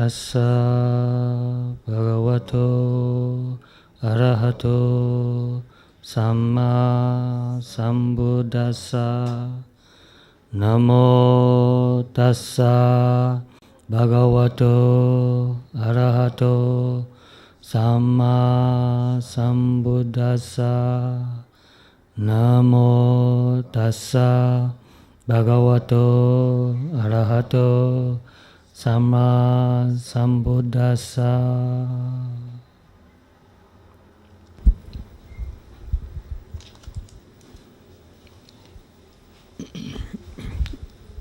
tassa bhagavato arahato samma sambuddhassa. Namo tassa bhagavato arahato samma sambuddhassa. Namo tassa bhagavato arahato samma sambuddhassa.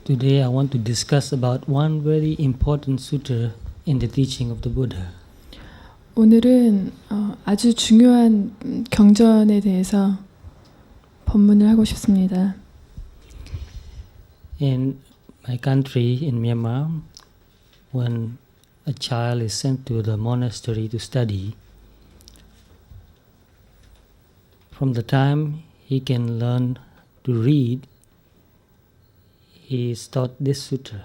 Today I want to discuss about one very important sutta in the teaching of the Buddha. 오늘은 아주 중요한 경전에 대해서 법문을 하고 싶습니다. In my country, in Myanmar, when a child is sent to the monastery to study, from the time he can learn to read, he is taught this sutra.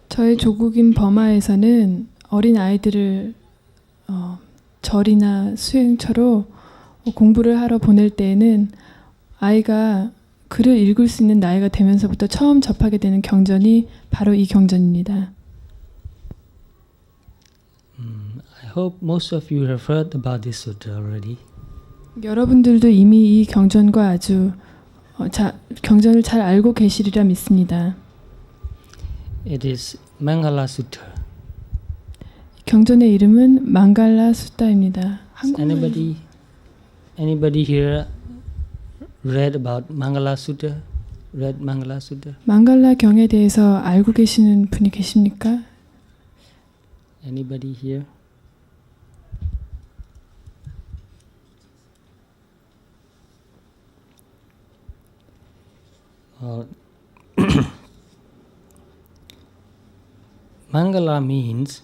저희 조국인 버마에서는 어린 아이들을 절이나 수행처로 공부를 하러 보낼 때에는 아이가 글을 읽을 수 있는 나이가 되면서부터 처음 접하게 되는 경전이 바로 이 경전입니다. I hope most of you have heard about this sutra already. 여러분들도 이미 이 경전과 아주 경전을 잘 알고 계시리라 믿습니다. It is Mangala Sutta. 경전의 이름은 망갈라 수타입니다. Anybody here read about Mangala Sutta? Read Mangala Sutta? 망갈라 경에 대해서 알고 계시는 분이 계십니까? Anybody here? Mangala means,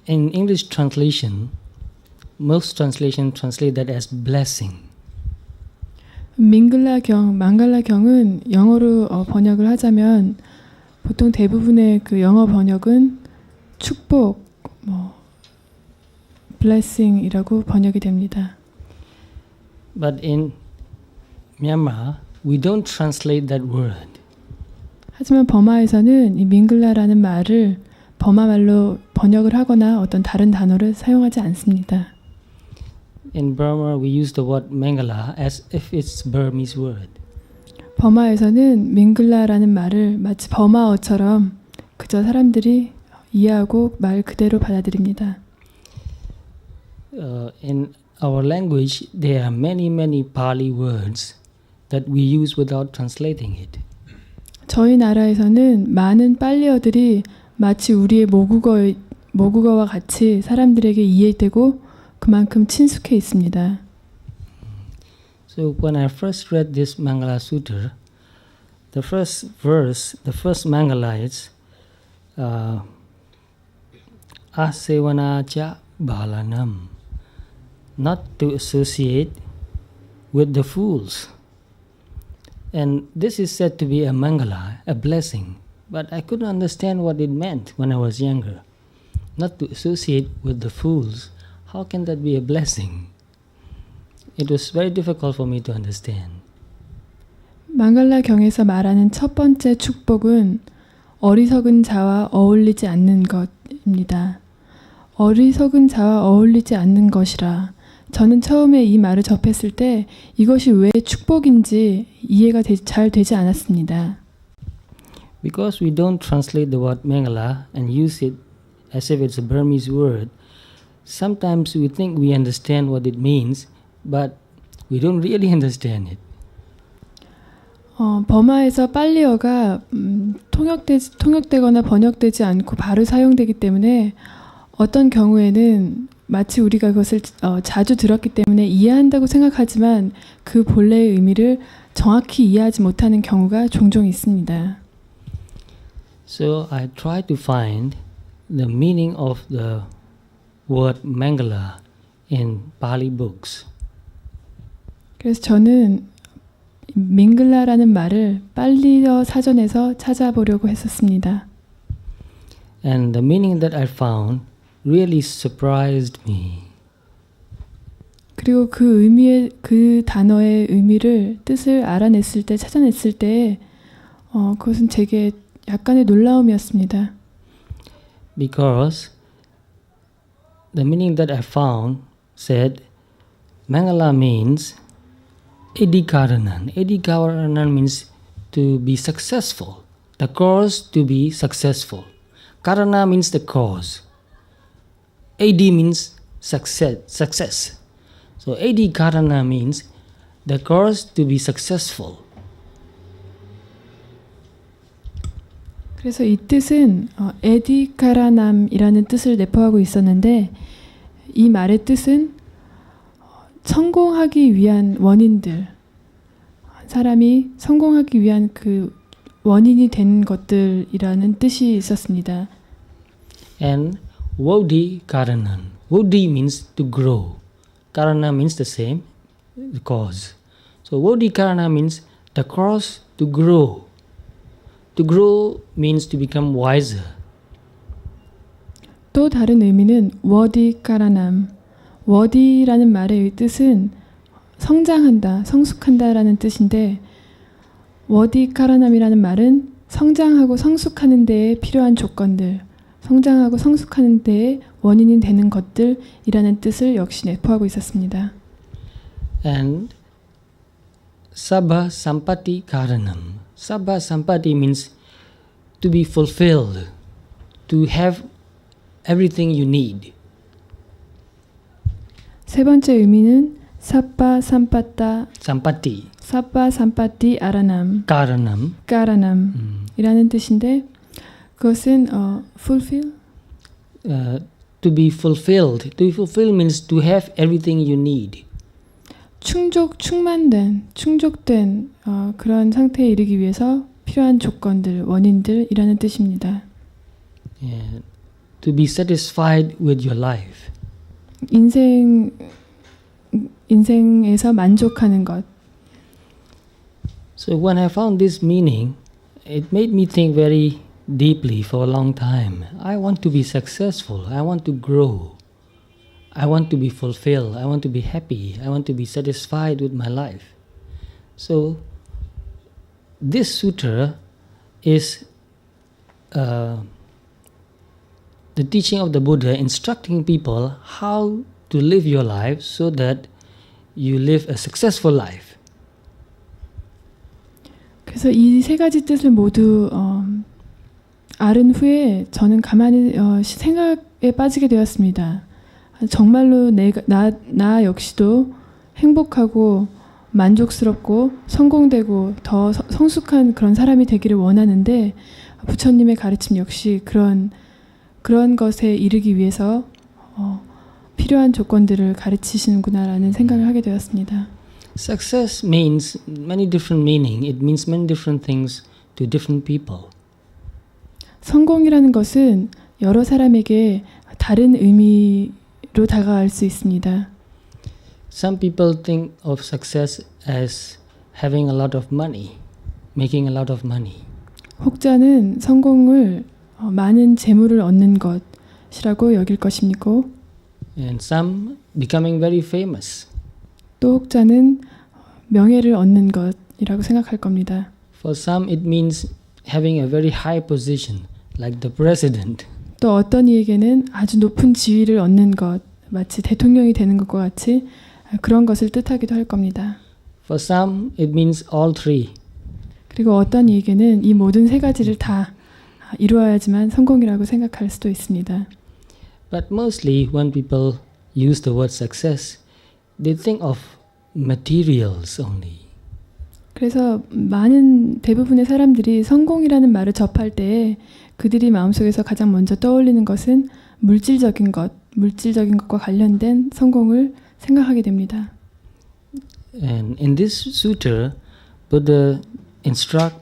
in English translation, most translations translate that as blessing. 망갈라 경은 영어로 번역을 하자면 보통 대부분의 그 영어 번역은 축복, blessing이라고 번역이 됩니다. But in Myanmar, we don't translate that word. 하지만 버마에서는 이 밍글라라는 말을 버마 말로 번역을 하거나 어떤 다른 단어를 사용하지 않습니다. In Burma, we use the word Mangala as if it's Burmese word. 버마에서는 밍글라라는 말을 마치 버마어처럼 그저 사람들이 이해하고 말 그대로 받아들입니다. In our language, there are many Pali words that we use without translating it. 저희 나라에서는 많은 빨리어들이 마치 우리의 모국어와 같이 사람들에게 이해되고 그만큼 친숙해 있습니다. So when I first read this Mangala Sutra, the first verse, the first Mangala is Asevanacha Balanam, not to associate with the fools. And this is said to be a Mangala, a blessing. But I couldn't understand what it meant when I was younger. Not to associate with the fools. How can that be a blessing? It was very difficult for me to understand. 망갈라 경에서 말하는 첫 번째 축복은 어리석은 자와 어울리지 않는 것입니다. 어리석은 자와 어울리지 않는 것이라. 저는 처음에 이 말을 접했을 때 이것이 왜 축복인지 이해가 잘 되지 않았습니다. Because we don't translate the word Mangala and use it as if it's a Burmese word, sometimes we think we understand what it means, but we don't really understand it. 버마에서 빨리어가 통역되거나 번역되지 않고 바로 사용되기 때문에 어떤 경우에는 마치 우리가 그것을 자주 들었기 때문에 이해한다고 생각하지만 그 본래의 의미를 정확히 이해하지 못하는 경우가 종종 있습니다. So I tried to find the meaning of the word Mangala in Pali books. 그래서 저는 밍글라라는 말을 빨리어 사전에서 찾아보려고 했었습니다. And the meaning that I found really surprised me. 그리고 그 단어의 의미를 뜻을 알아냈을 때 찾아냈을 때 그것은 제게 약간의 놀라움이었습니다. Because the meaning that I found said Mangala means Edikaranan. Edikaranan means to be successful. The cause to be successful. Karana means the cause. AD means success. So Edikarana means the cause to be successful. 그래서 이 뜻은 에디카라남이라는 뜻을 내포하고 있었는데 이 말의 뜻은 성공하기 위한 원인들, 사람이 성공하기 위한 그 원인이 된 것들이라는 뜻이 있었습니다. And Vodhi Karanan. Vodhi means to grow. Karana means the same, the cause. So Vodhi Karana means the cause to grow. To grow means to become wiser. 또 다른 의미는 워디카라남. 워디라는 말의 뜻은 성장한다, 성숙한다라는 뜻인데 워디카라남이라는 말은 성장하고 성숙하는 데에 필요한 조건들, 성장하고 성숙하는 데에 원인이 되는 것들이라는 뜻을 역시 내포하고 있었습니다. And Sabha Sampati Karanam. Sabha Sampati means to be fulfilled, to have everything you need. 세 번째 의미는 사빠 삼빠따 Sampati. 사빠 삼빠띠 아라남 Karanam. 까라남이라는 뜻인데 그것은 fulfill To be fulfilled. To be fulfilled means to have everything you need. 충족된 그런 상태에 이르기 위해서 필요한 조건들, 원인들이라는 뜻입니다. Yeah. To be satisfied with your life. 인생에서 만족하는 것. So when I found this meaning, it made me think very deeply for a long time. I want to be successful. I want to grow. I want to be fulfilled. I want to be happy. I want to be satisfied with my life. So this sutra is the teaching of the Buddha instructing people how to live your life so that you live a successful life. 그래서 이 세 가지 뜻을 모두 알은 후에 저는 가만히 생각에 빠지게 되었습니다. 정말로 나 역시도 행복하고 만족스럽고 성공되고 더 성숙한 그런 사람이 되기를 원하는데 부처님의 가르침 역시 그런 것에 이르기 위해서 필요한 조건들을 가르치시는구나라는 생각을 하게 되었습니다. Success means many different meaning. It means many different things to different people. 성공이라는 것은 여러 사람에게 다른 의미로 다가갈 수 있습니다. Some people think of success as having a lot of money, making a lot of money. 혹자는 성공을 많은 재물을 얻는 것이라고 여길 것이고 And some becoming very famous. 또 혹자는 명예를 얻는 것이라고 생각할 겁니다. For some it means having a very high position, like the president. 또 어떤 이에게는 아주 높은 지위를 얻는 것, 마치 대통령이 되는 것과 같이 그런 것을 뜻하기도 할 겁니다. For some it means all three. 그리고 어떤 이에게는 이 모든 세 가지를 다 이루어야지만 성공이라고 생각할 수도 있습니다. But mostly when people use the word success, they think of materials only. 그래서 대부분의 사람들이 성공이라는 말을 접할 때 그들이 마음속에서 가장 먼저 떠올리는 것은 물질적인 것과 관련된 성공을 생각하게 됩니다. And in this sutra, Buddha instruct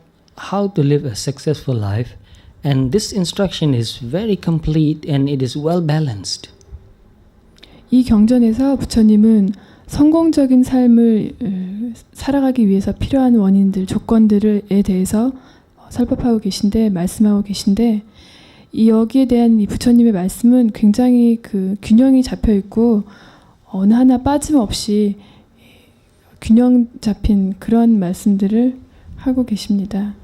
how to live a successful life, and this instruction is very complete and it is well balanced. 이 경전에서 부처님은 성공적인 삶을 살아가기 위해서 필요한 원인들, 조건들에 대해서 설법하고 계신데 말씀하고 계신데 이 여기에 대한 이 부처님의 말씀은 굉장히 그 균형이 잡혀 있고 어느 하나 빠짐없이 균형 잡힌 그런 말씀들을 하고 계십니다.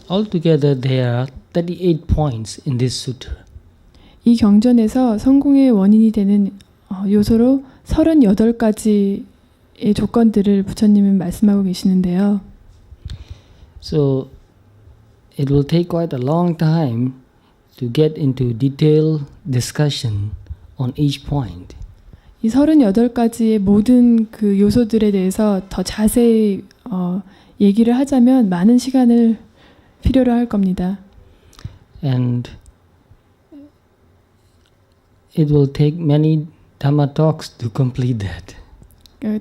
Altogether, there are 38 points in this sutta. 이 경전에서 성공의 원인이 되는 요소로 38가지의 조건들을 부처님은 말씀하고 계시는데요. So it will take quite a long time to get into detailed discussion on each point. 이 38가지의 모든 그 요소들에 대해서 더 자세히 얘기를 하자면 많은 시간을 필요로 할 겁니다. And it will take many Dhamma talks to complete that.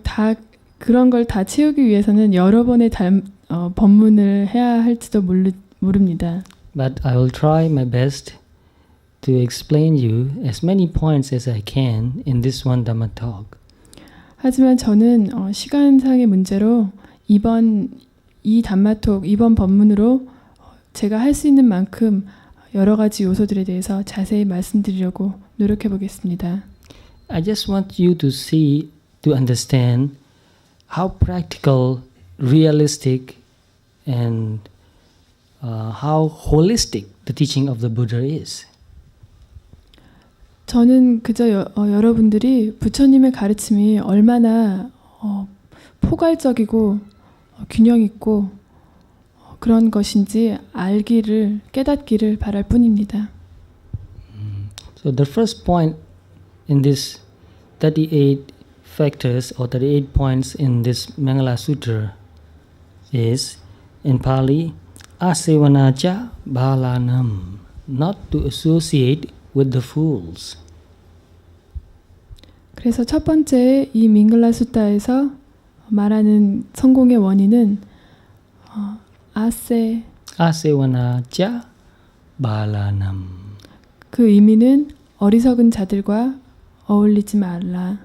다 그런 걸 다 채우기 위해서는 여러 번의 법문을 해야 할지도 모릅니다. But I will try my best to explain you as many points as I can in this one Dhamma talk. 하지만 저는 시간상의 문제로 이 담마톡 이번 법문으로 제가 할 수 있는 만큼 여러 가지 요소들에 대해서 자세히 말씀드리려고 노력해 보겠습니다. I just want you to see, to understand how practical, realistic, and how holistic the teaching of the Buddha is. 저는 그저 여러분들이 부처님의 가르침이 얼마나 포괄적이고 균형 있고 그런 것인지 알기를 깨닫기를 바랄 뿐입니다. So the first point in this 38 factors or 38 points in this Mangala Sutra is in Pali asevanacha balanam, not to associate with the fools. 그래서 첫 번째 이 밍글라 수타에서 말하는 성공의 원인은 asevanacha balanam. 그 의미는 어리석은 자들과 어울리지 말라.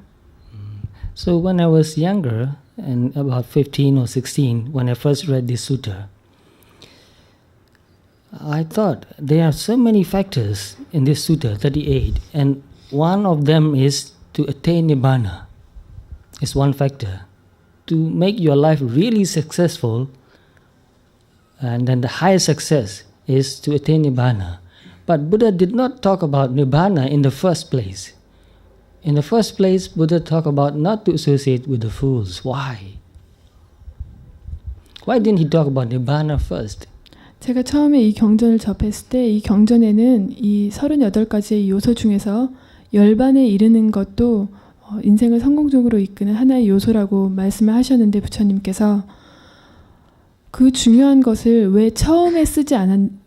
So when I was younger, and about 15 or 16, when I first read this sutta, I thought there are so many factors in this sutta, 38, and one of them is to attain Nibbana. It's one factor. To make your life really successful, and then the highest success is to attain Nibbana. But Buddha did not talk about Nibbana in the first place. In the first place, Buddha talked about not to associate with the fools. Why? Why didn't he talk about Nibbana first? 제가 처음에 이 경전을 접했을 때 이 경전에는 이 38가지의 요소 중에서 열반에 이르는 것도 인생을 성공적으로 이끄는 하나의 요소라고 말씀을 하셨는데 부처님께서 그 중요한 것을 왜 처음에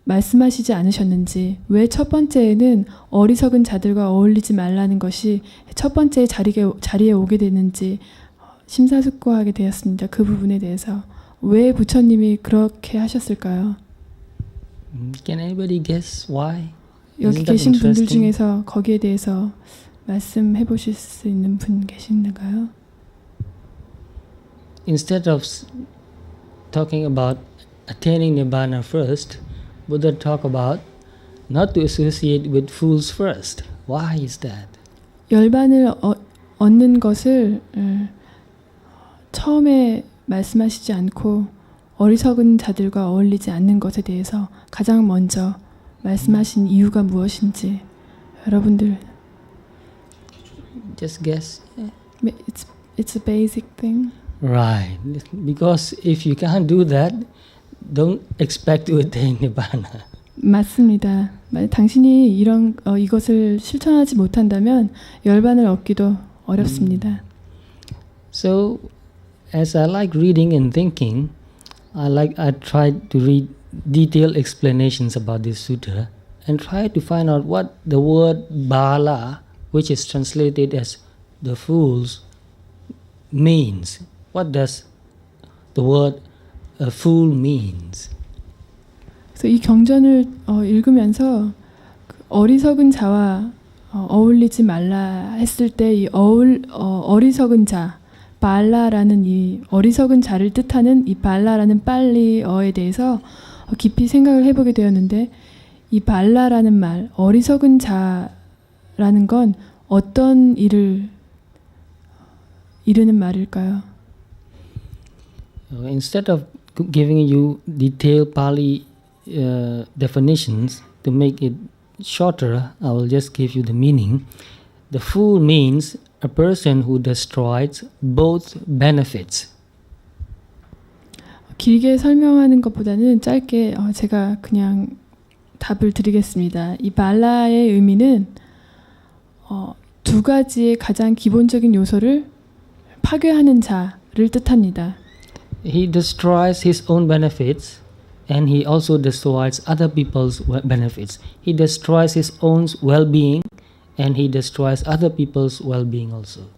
말씀하시지 않으셨는지, 왜 첫 번째에는 어리석은 자들과 어울리지 말라는 것이 첫 번째 자리에 오게 되는지 심사숙고하게 되었습니다. 그 부분에 대해서 왜 부처님이 그렇게 하셨을까요? Can anybody guess why? 여기 계신 분들 중에서 거기에 대해서 말씀해 보실 수 있는 분 계신가요? Instead of talking about attaining Nibbana first, Buddha talked about not to associate with fools first. Why is that? 열반을 얻는 것을 처음에 말씀하시지 않고 어리석은 자들과 어울리지 않는 것에 대해서 가장 먼저 말씀하신 이유가 무엇인지 여러분들 Just guess. It's a basic thing. Right. Because if you can't do that, don't expect to attain Nibbana. 맞습니다. 당신이 이것을 실천하지 못한다면 열반을 얻기도 어렵습니다. So, as I like reading and thinking, I tried to read detailed explanations about this sutta and try to find out what the word bala, which is translated as the fools, means. What does the word a fool means? 그래서 이 경전을 읽으면서 어리석은 자와 어울리지 말라 했을 때 이 어리석은 자, 발라라는 이 어리석은 자를 뜻하는 이 발라라는 빨리어에 대해서 깊이 생각을 해보게 되었는데 이 발라라는 말, 어리석은 자라는 건 어떤 일을 이르는 말일까요? Instead of giving you detailed Pali definitions to make it shorter, I will just give you the meaning. The fool means a person who destroys both benefits. 길게 설명하는 것보다는 짧게 제가 그냥 답을 드리겠습니다. 이 발라의 의미는 두 가지의 가장 기본적인 요소를 파괴하는 자를 뜻합니다. He destroys his own benefits and he also destroys other people's benefits. He destroys his own well-being and he destroys other people's well-being also.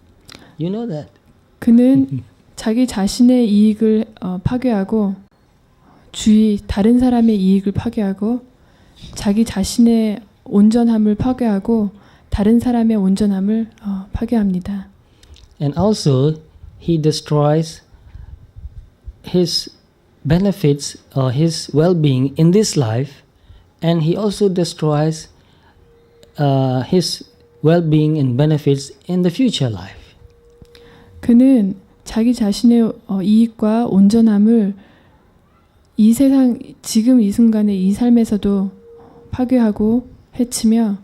You know that. 그는 자기 자신의 이익을 파괴하고 다른 사람의 이익을 파괴하고 자기 자신의 온전함을 파괴하고 다른 사람의 온전함을 파괴합니다. And also he destroys his benefits or his well-being in this life, and he also destroys his well-being and benefits in the future life. 그는 자기 자신의 이익과 온전함을 이 세상 지금 이 순간의 이 삶에서도 파괴하고 해치며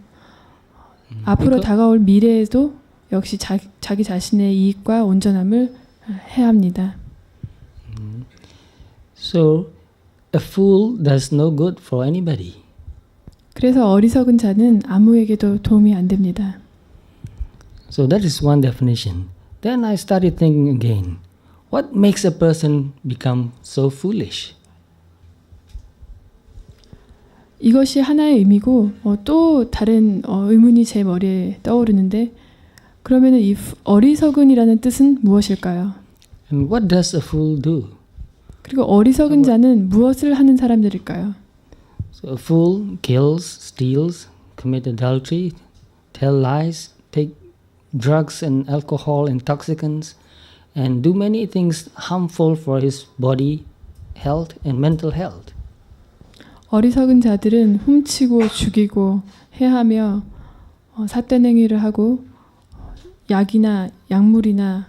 앞으로 다가올 미래에도 역시 자기 자신의 이익과 온전함을 해합니다. So a fool does no good for anybody. 그래서 어리석은 자는 아무에게도 도움이 안 됩니다. So that is one definition. Then I started thinking again, what makes a person become so foolish? 이것이 하나의 의미고 또 다른 의문이 제 머리에 떠오르는데 그러면은 이 어리석은이라는 뜻은 무엇일까요? And what does a fool do? 그리고 어리석은 자는 무엇을 하는 사람들일까요? So a fool kills, steals, commit adultery, tell lies, take drugs and alcohol intoxicants, and do many things harmful for his body, health, and mental health. 어리석은 자들은 훔치고 죽이고 해하며 삿된 행위를 하고 약이나 약물이나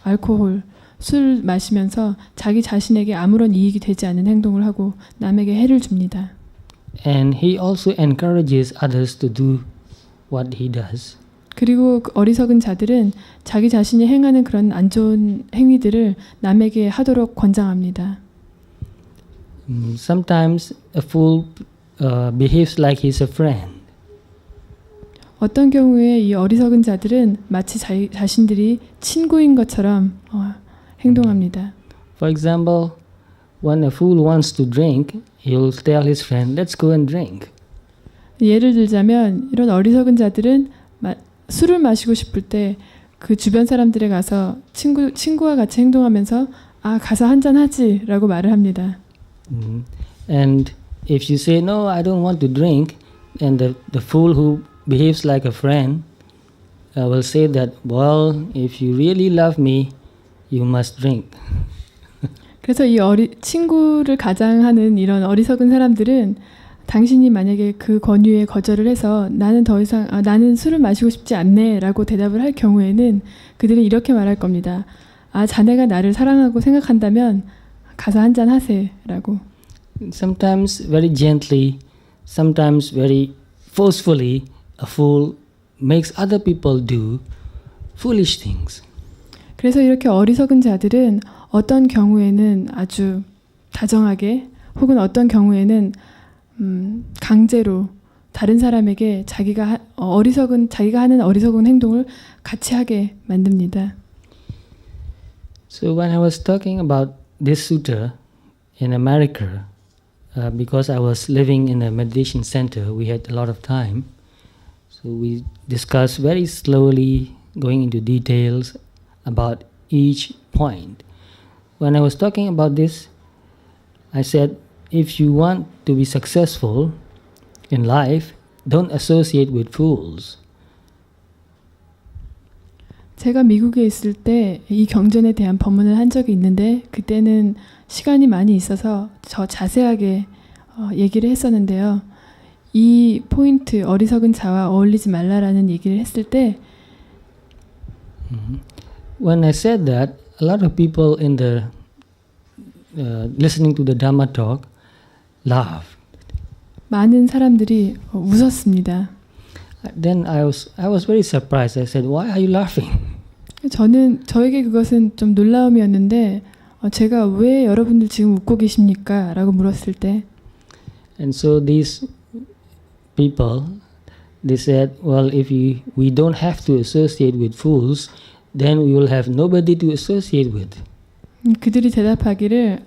알코올, 술 마시면서 자기 자신에게 아무런 이익이 되지 않는 행동을 하고 남에게 해를 줍니다. And he also encourages others to do what he does. 그리고 그 어리석은 자들은 자기 자신이 행하는 그런 안 좋은 행위들을 남에게 하도록 권장합니다. Sometimes a fool behaves like he's a friend. 어떤 경우에 이 어리석은 자들은 마치 자신들이 친구인 것처럼 행동합니다. For example, when a fool wants to drink, he'll tell his friend, "Let's go and drink." 예를 들자면 이런 어리석은 자들은 술을 마시고 싶을 때 그 주변 사람들에 가서 친구와 같이 행동하면서 가서 한잔 하지라고 말을 합니다. And if you say, "No, I don't want to drink," and the fool who behaves like a friend will say that, "Well, if you really love me, you must drink." 그래서 이 친구를 가장하는 이런 어리석은 사람들은 당신이 만약에 그 권유에 거절을 해서 나는 더 이상 나는 술을 마시고 싶지 않네라고 대답을 할 경우에는 그들은 이렇게 말할 겁니다. 자네가 나를 사랑하고 생각한다면 가서 한잔 하세라고. Sometimes very gently, sometimes very forcefully, a fool makes other people do foolish things. 그래서 이렇게 어리석은 자들은 어떤 경우에는 아주 다정하게 혹은 어떤 경우에는 강제로 다른 사람에게 자기가 하는 어리석은 행동을 같이 하게 만듭니다. So when I was talking about this sutta in America, because I was living in a meditation center, we had a lot of time. So we discussed very slowly, going into details about each point. When I was talking about this, I said, if you want to be successful in life, don't associate with fools. 제가 미국에 있을 때 이 경전에 대한 법문을 한 적이 있는데 그때는 시간이 많이 있어서 더 자세하게 얘기를 했었는데요. 이 포인트 어리석은 자와 어울리지 말라라는 얘기를 했을 때 when I said that, a lot of people in the listening to the Dhamma talk laughed. 많은 사람들이 웃었습니다. Then I was very surprised. I said, "Why are you laughing?" 저에게 그것은 좀 놀라움이었는데 제가 왜 여러분들 지금 웃고 계십니까? 라고 물었을 때 And so these people, they said, well, if we don't have to associate with fools, then we will have nobody to associate with. 그들이 대답하기를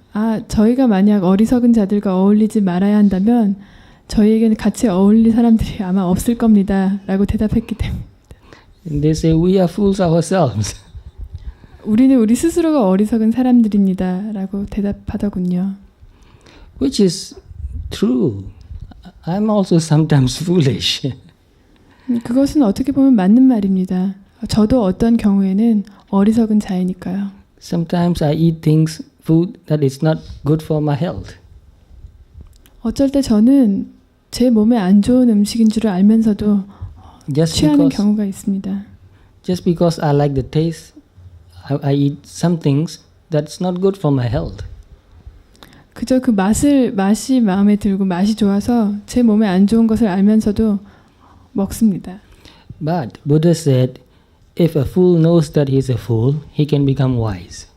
저희가 만약 어리석은 자들과 어울리지 말아야 한다면 저희에게는 같이 어울릴 사람들이 아마 없을 겁니다. 라고 대답했기 때문에 And they say, we are fools ourselves. 우리는 우리 스스로가 어리석은 사람들입니다. 라고 대답하더군요. Which is true. I'm also sometimes foolish. 그것은 어떻게 보면 맞는 말입니다. 저도 어떤 경우에는 어리석은 자이니까요. Sometimes I eat food that is not good for my health. 어쩔 때 저는 제 몸에 안 좋은 음식인 줄을 알면서도 취하는 경우가 있습니다. Just because I like the taste, I eat some things that's not good for my health. 그저 그 맛이 마음에 들고 맛이 좋아서 제 몸에 안 좋은 것을 알면서도 먹습니다. But Buddha said, if a fool knows that he is a fool, he can become wise.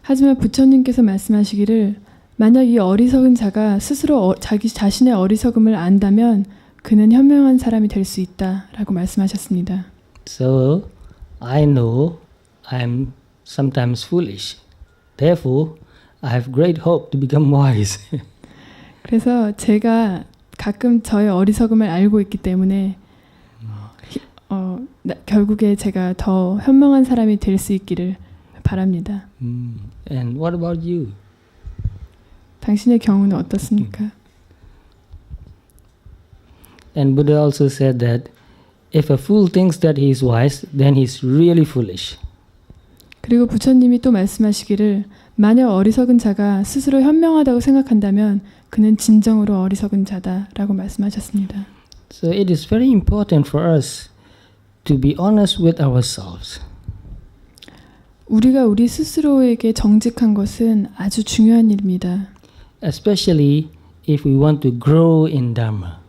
하지만 부처님께서 말씀하시기를 만약 이 어리석은 자가 스스로 자기 자신의 어리석음을 안다면 그는 현명한 사람이 될 수 있다라고 말씀하셨습니다. So, I know I'm sometimes foolish. Therefore, I have great hope to become wise. 그래서 제가 가끔 저의 어리석음을 알고 있기 때문에 결국에 제가 더 현명한 사람이 될 수 있기를 바랍니다. And what about you? 당신의 경우는 어떻습니까? And Buddha also said that if a fool thinks that he is wise, then he is really foolish. 그리고 부처님이 또 말씀하시기를 만약 어리석은 자가 스스로 현명하다고 생각한다면 그는 진정으로 어리석은 자다라고 말씀하셨습니다. So it is very important for us to be honest with ourselves. 우리가 우리 스스로에게 정직한 것은 아주 중요한 일입니다. Especially if we want to grow in Dharma.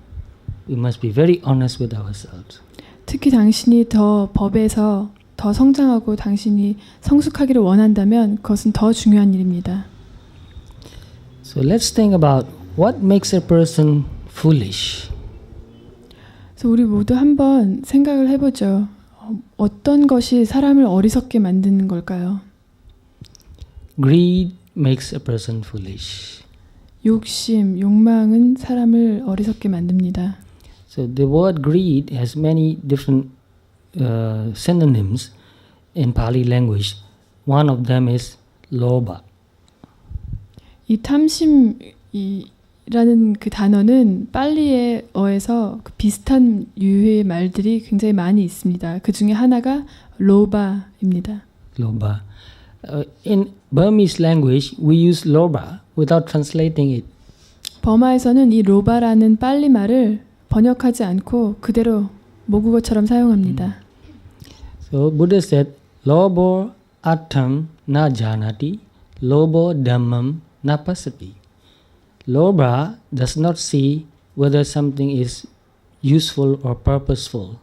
We must be very honest with ourselves. 특히 당신이 더 법에서 더 성장하고 당신이 성숙하기를 원한다면 그것은 더 중요한 일입니다. So let's think about what makes a person foolish. 그래서 우리 모두 한번 생각을 해보죠. 어떤 것이 사람을 어리석게 만드는 걸까요? Greed makes a person foolish. 욕심, 욕망은 사람을 어리석게 만듭니다. So the word greed has many different synonyms in Pali language. One of them is lobha. 이 탐심이라는 그 단어는 팔리어에서 그 비슷한 유의 말들이 굉장히 많이 있습니다. 그 중에 하나가 로바입니다. Lobha. In Burmese language, we use lobha without translating it. 버마에서는 이 로바라는 팔리 말을 번역하지 않고 그대로 모국어처럼 사용합니다. So Buddha said, Lobo attam na janati, lobo dhammam na pasati. Lobha does not see whether something is useful or purposeful.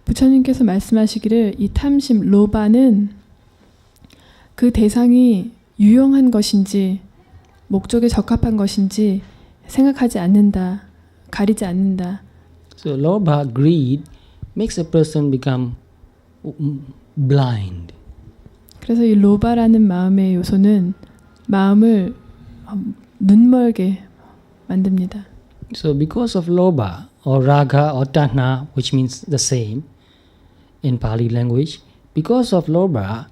부처님께서 말씀하시기를 이 탐심, 로바는 그 대상이 유용한 것인지 목적에 적합한 것인지 생각하지 않는다, 가리지 않는다. So lobha, greed, makes a person become blind. 그래서 이 로바라는 마음의 요소는 마음을 눈멀게 만듭니다. So because of lobha or raga or tanha, which means the same in Pali language, because of lobha,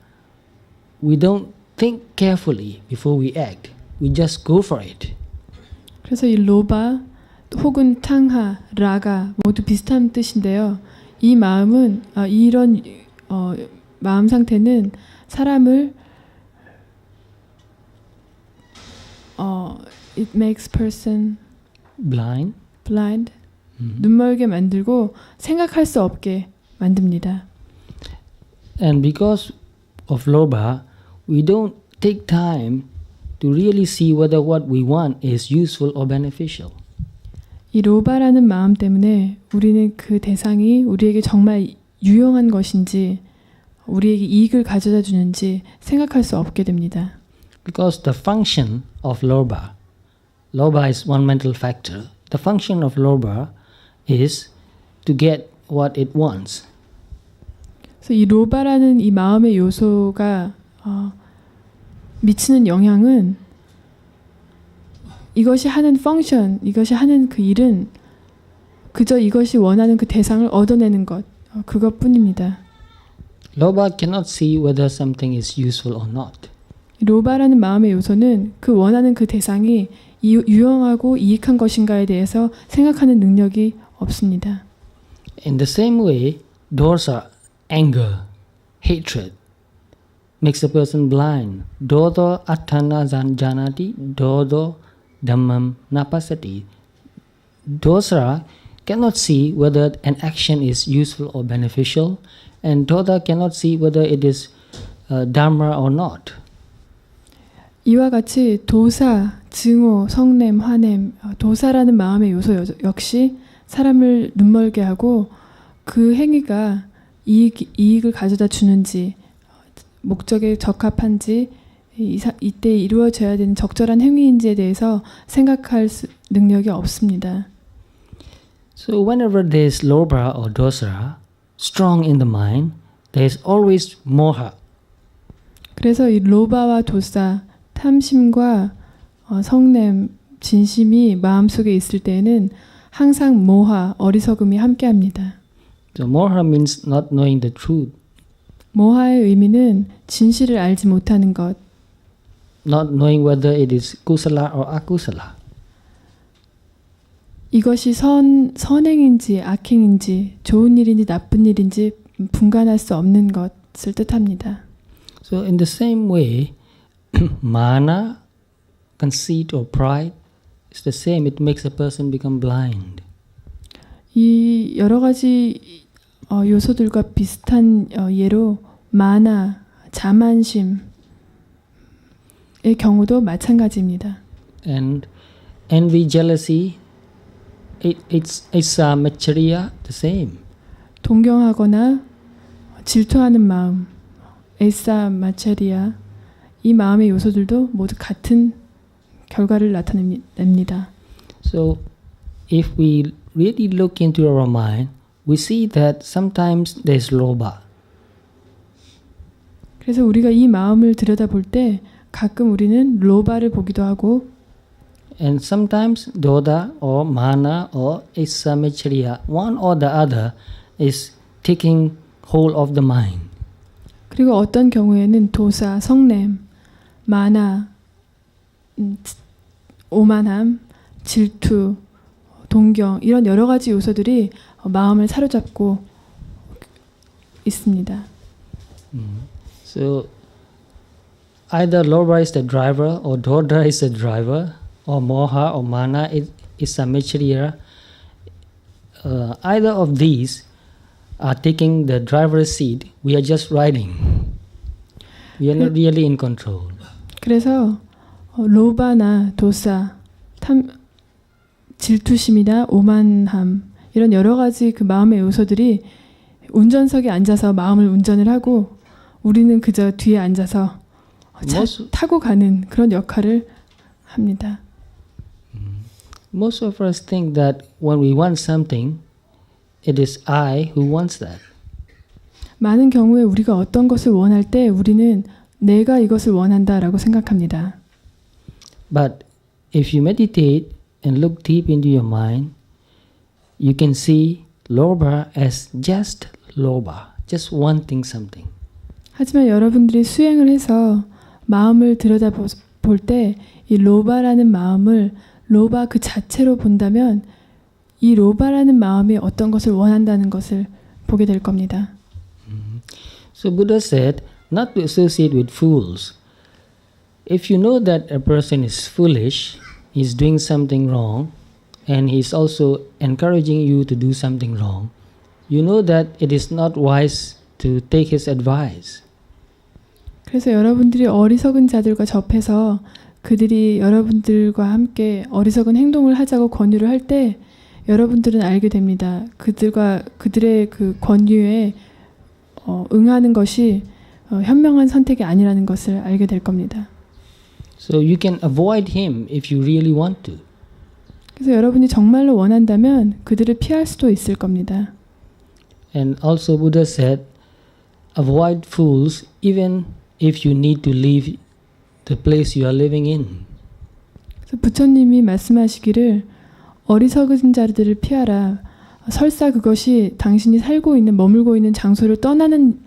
we don't think carefully before we act. We just go for it. 그래서 이 로바 혹은 탕하, 라가 모두 비슷한 뜻인데요. 이 마음은 이런 마음 상태는 사람을 it makes person blind. blind, 눈멀게 만들고 생각할 수 없게 만듭니다. And because of lobha, we don't take time to really see whether what we want is useful or beneficial. 이 로바라는 마음 때문에 우리는 그 대상이 우리에게 정말 유용한 것인지 우리에게 이익을 가져다 주는지 생각할 수 없게 됩니다. Because the function of lobha is one mental factor. The function of lobha is to get what it wants. 그래서 이 로바라는 이 마음의 요소가 미치는 영향은 이것이 하는 펑션, 이것이 하는 그 일은 그저 이것이 원하는 그 대상을 얻어내는 것, 그것뿐입니다. Lobha cannot see whether something is useful or not. 로바라는 마음의 요소는 그 원하는 그 대상이 유용하고 이익한 것인가에 대해서 생각하는 능력이 없습니다. In the same way, dosa, anger, hatred, makes a person blind. Dodo atthana janati, dodo dhammam napasati. Dosa cannot see whether an action is useful or beneficial, and doda cannot see whether it is dharma or not. 이와 같이 도사, 증오, 성냄, 화냄, 도사라는 마음의 요소 역시 사람을 눈멀게 하고 그 행위가 이익을 가져다 주는지 목적에 적합한지 이때 이루어져야 되는 적절한 행위인지에 대해서 생각할 능력이 없습니다. So whenever there is lobha or dosa strong in the mind, there is always moha. 그래서 이 로바와 도사, 탐심과 성냄, 진심이 마음속에 있을 때에는 항상 모하, 어리석음이 함께합니다. So moha means not knowing the truth. 모하의 의미는 진실을 알지 못하는 것, not knowing whether it is kusala or akusala. 이것이 선행인지 악행인지 좋은 일인지 나쁜 일인지 분간할 수 없는 것을 뜻합니다. So in the same way, mana, conceit or pride is the same. It makes a person become blind. 이 여러 가지 요소들과 비슷한 예로 마나, 자만심의 경우도 마찬가지입니다. And envy, jealousy, it's machariya, the same. 동경하거나 질투하는 마음, 에사 마차리아, 이 마음의 요소들도 모두 같은 결과를 나타냅니다. So if we really look into our mind, we see that sometimes there's lobha. 그래서 우리가 이 마음을 들여다볼 때 가끔 우리는 로바를 보기도 하고 And sometimes doda or mana or isamachariya, one or the other is taking hold of the mind. 그리고 어떤 경우에는 도사, 성냄, 마나, 오만함, 질투, 동경 이런 여러 가지 요소들이 마음을 사로잡고 있습니다. So either lobha is the driver or doda is the driver or moha or mana is samachariya. Either of these are taking the driver's seat. We are just riding. We are not really in control. 그래서 로바나 도사, 질투심이나 오만함 이런 여러 가지 그 마음의 요소들이 운전석에 앉아서 마음을 운전을 하고 우리는 그저 뒤에 앉아서 타고 가는 그런 역할을 합니다. Most of us think that when we want something, it is I who wants that. 많은 경우에 우리가 어떤 것을 원할 때 우리는 내가 이것을 원한다라고 생각합니다. But if you meditate and look deep into your mind, you can see lobha as just lobha, just wanting something. 하지만 여러분들이 수행을 해서 마음을 들여다볼 때 이 로바라는 마음을 로바 그 자체로 본다면 이 로바라는 마음이 어떤 것을 원한다는 것을 보게 될 겁니다. So Buddha said not to associate with fools. If you know that a person is foolish, is doing something wrong, and He's also encouraging you to do something wrong, you know that it is not wise to take His advice. 그래서 여러분들이 어리석은 자들과 접해서 그들이 여러분들과 함께 어리석은 행동을 하자고 권유를 할 때 여러분들은 알게 됩니다. 그들의 그 권유에 응하는 것이 현명한 선택이 아니라는 것을 알게 될 겁니다. So you can avoid him if you really want to. 그래서 여러분이 정말로 원한다면 그들을 피할 수도 있을 겁니다. And also Buddha said, avoid fools even if you need to leave the place you are living in. 그래서 부처님이 말씀하시기를 어리석은 자들을 피하라. 설사 그것이 당신이 살고 있는 머물고 있는 장소를 떠나는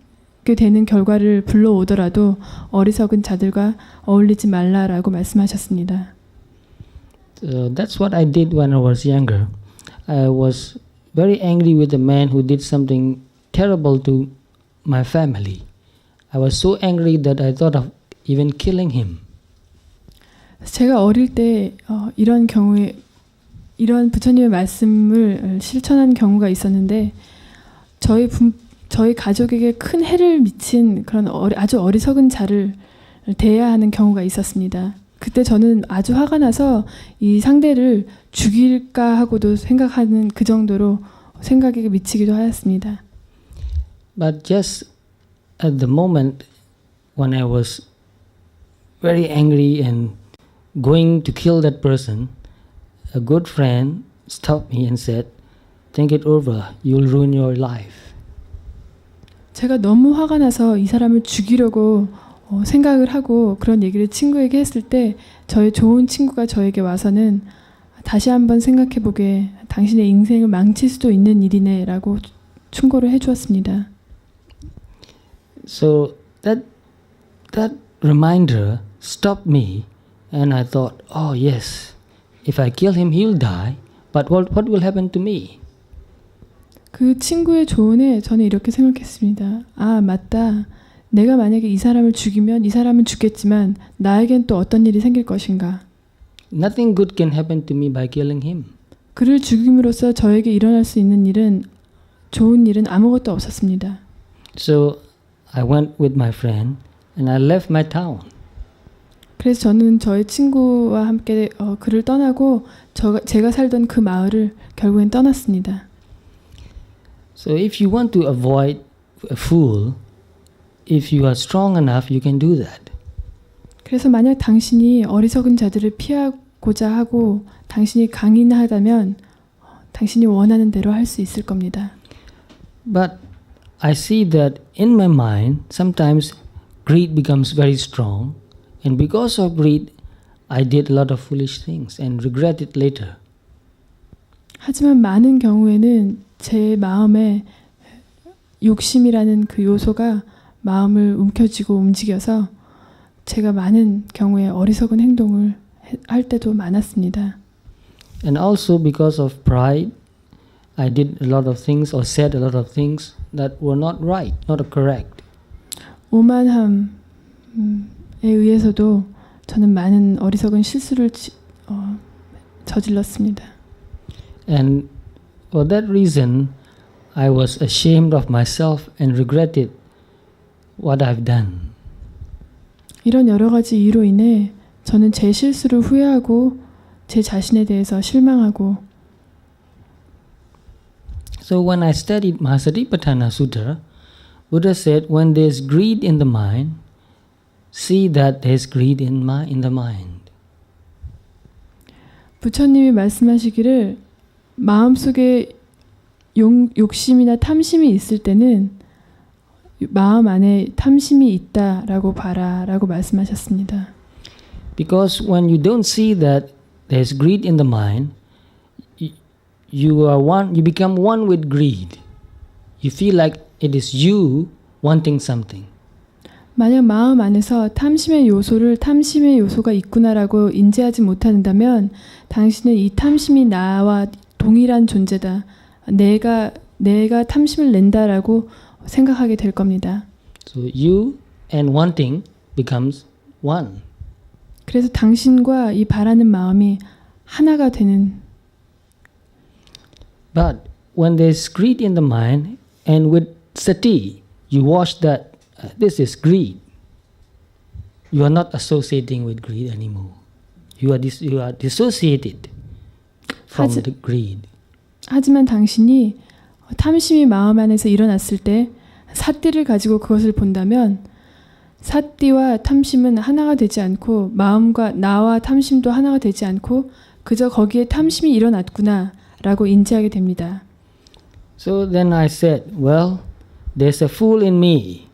게 되는 결과를 불러오더라도 어리석은 자들과 어울리지 말라라고 말씀하셨습니다. So that's what I did when I was younger. I was very angry with the man who did something terrible to my family. I was so angry that I thought of even killing him. 제가 어릴 때 이런 경우에 이런 부처님의 말씀을 실천한 경우가 있었는데 저희 가족에게 큰 해를 미친 그런 아주 어리석은 자를 대해야 하는 경우가 있었습니다. 그때 저는 아주 화가 나서 이 상대를 죽일까 하고도 생각하는 그 정도로 생각에 미치기도 하였습니다. But just at the moment when I was very angry and going to kill that person, a good friend stopped me and said, "Think it over. You'll ruin your life." 제가 너무 화가 나서 이 사람을 죽이려고 생각을 하고 그런 얘기를 친구에게 했을 때 저의 좋은 친구가 저에게 와서는 다시 한번 생각해보게 당신의 인생을 망칠 수도 있는 일이네 라고 충고를 해주었습니다. So that reminder stopped me and I thought, oh yes, if I kill him, he'll die. But what will happen to me? 그 친구의 조언에 저는 이렇게 생각했습니다. 아, 맞다. 내가 만약에 이 사람을 죽이면 이 사람은 죽겠지만 나에겐 또 어떤 일이 생길 것인가? Nothing good can happen to me by killing him. 그를 죽임으로써 저에게 일어날 수 있는 일은 좋은 일은 아무것도 없었습니다. So I went with my friend and I left my town. 그래서 저는 저의 친구와 함께 그를 떠나고 제가 살던 그 마을을 결국엔 떠났습니다. So if you want to avoid a fool, if you are strong enough, you can do that. 그래서 만약 당신이 어리석은 자들을 피하고자 하고 당신이 강인하다면 당신이 원하는 대로 할 수 있을 겁니다. But I see that in my mind, sometimes greed becomes very strong, and because of greed, I did a lot of foolish things and regret it later. 하지만 많은 경우에는 제 마음에 욕심이라는 그 요소가 마음을 움켜쥐고 움직여서 제가 많은 경우에 어리석은 행동을 할 때도 많았습니다. And also because of pride, I did a lot of things or said a lot of things that were not right, not correct. 오만함에 의해서도 저는 많은 어리석은 실수를 저질렀습니다. And for that reason, I was ashamed of myself and regretted what I've done. 이런 여러 가지 이유로 인해 저는 제 실수를 후회하고 제 자신에 대해서 실망하고 So when I studied Mahasatipatthana Sutta, Buddha said, when there's greed in the mind, see that there's greed in the mind. 부처님이 말씀하시기를 마음속에 욕심이나 탐심이 있을 때는 마음 안에 탐심이 있다라고 봐라라고 말씀하셨습니다. Because when you don't see that there's greed in the mind, you become one with greed. You feel like it is you wanting something. 만약 마음 안에서 탐심의 요소가 있구나라고 인지하지 못한다면 당신은 이 탐심이 나와 동일한 존재다. 내가 탐심을 낸다라고 생각하게 될 겁니다. So you and wanting becomes one. 그래서 당신과 이 바라는 마음이 하나가 되는 But when there's greed in the mind, and with sati, you watch that this is greed. You are not associating with greed anymore. You are dissociated from the greed. 하지만 당신이 탐심이 마음 안에서 일어났을 때 사띠를 가지고 그것을 본다면 사띠와 탐심은 하나가 되지 않고 마음과 나와 탐심도 하나가 되지 않고 그저 거기에 탐심이 일어났구나 라고 인지하게 됩니다. So then I said, well, there's a fool in me.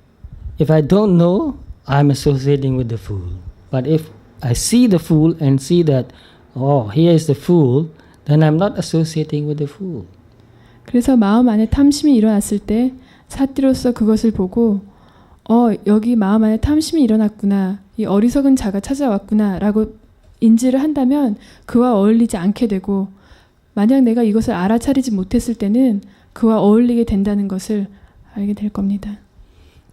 If I don't know, I'm associating with the fool. But if I see the fool and see that, oh, here is the fool, then I'm not associating with the fool. 그래서 마음 안에 탐심이 일어났을 때 사띠로서 그것을 보고 여기 마음 안에 탐심이 일어났구나. 이 어리석은 자가 찾아왔구나 라고 인지를 한다면 그와 어울리지 않게 되고 만약 내가 이것을 알아차리지 못했을 때는 그와 어울리게 된다는 것을 알게 될 겁니다.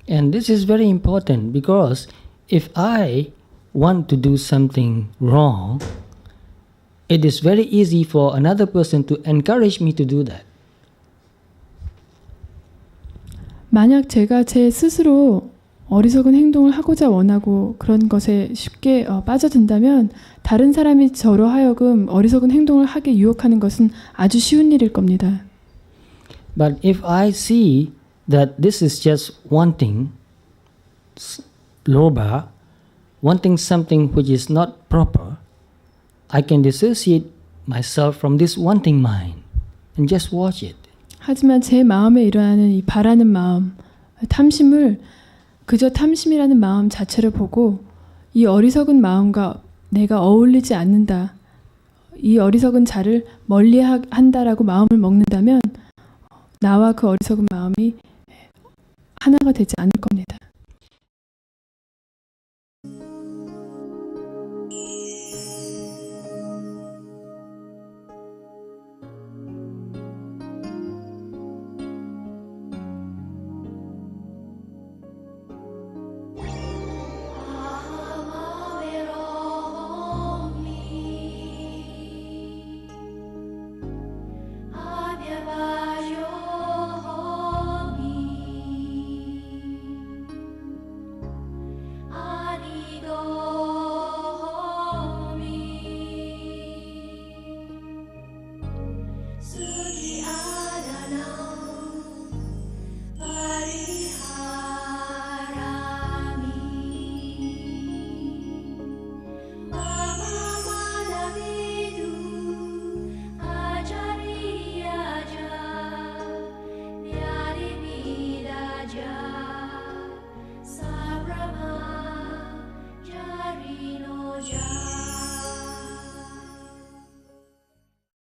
And this is very important because if I want to do something wrong, it is very easy for another person to encourage me to do that. 만약 제가 제 스스로 어리석은 행동을 하고자 원하고 그런 것에 쉽게 빠져든다면 다른 사람이 저로 하여금 어리석은 행동을 하게 유혹하는 것은 아주 쉬운 일일 겁니다. But if I see that this is just wanting lobha, wanting something which is not proper, I can dissociate myself from this wanting mind and just watch it. 하지만 제 마음에 일어나는 이 바라는 마음, 탐심을 그저 탐심이라는 마음 자체를 보고 이 어리석은 마음과 내가 어울리지 않는다. 이 어리석은 자를 멀리한다라고 마음을 먹는다면 나와 그 어리석은 마음이 하나가 되지 않을 겁니다.